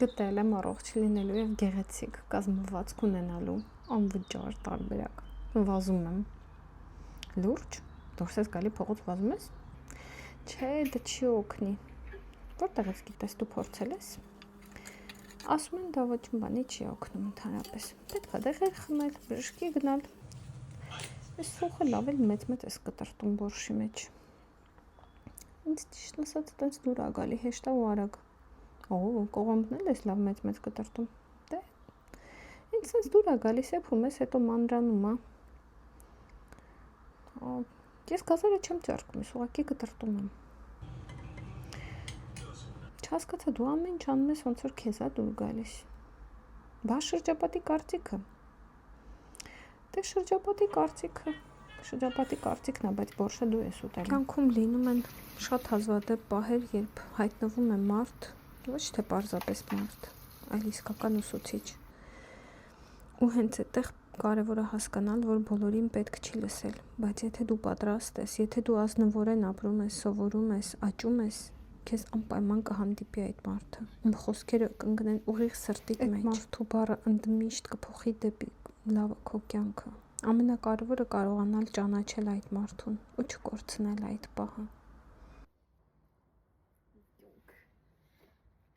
գտել եմ առողջ լինելու եւ գեղեցիկ կազմվածք ունենալու անվճար տարբերակ։ Վազում եմ։ Լուրջ, դուրս ես գալի փողոց վազում ես։ Չէ, դա չի օգնի։ Որտեղից գիտես, դու փորձել ես։ Ասում են դա ոչ մի բանի չի օգնում ընդհանրապես։ Պետք է դեղեր խմել, բժշկի գնալ։ Այս սուխը լավ էլ մեծ էս կտրտում բորշի մեջ։ Ինձ ճիշտ ասած այտենց դուր ա գալի, հեշտ է ու արագ։ Կողոմբն էլ էս լավ մեծ կտրտում։ Դե ինձ sense դուր ա գալիս եփում ես, հետո մանրանում ա։ Ես գազերը չեմ ճարքում, ես ուղղակի կտրտում եմ։ Չհասկացա, դու ամեն ինչ անում ես ոնց որ քեզ ա դուր գալիս։ Բա շրջապատի կարծիքը։ Դե շրջապատի կարծիքն է, բայց բորշը դու ես ուտել։ Կյանքում լինում են շատ հազվադեպ պահեր, երբ հայտնվում է մարդ, ոչ թե պարզապես մարդ, այլ իսկական ուսուցիչ։ Ու հենց այդտեղ կարևոր է հասկանալ, որ բոլորին պետք չի լսել, բայց եթե դու պատրաստ ես, եթե դու ազնվորեն ապրում ես, սովորում ես, աճում ես, քեզ անպայման կհանդիպի այդ մարդը, ում խոսքերը կընկնեն ուղիղ սրտիդ մեջ։ Այդ մարդու բառը ընդմիշտ կփոխի դեպի լավը քո կյանքը։ Ամենակարևորը կարողանալ ճանաչել այդ մարդուն ու չկորցնել այդ պահը։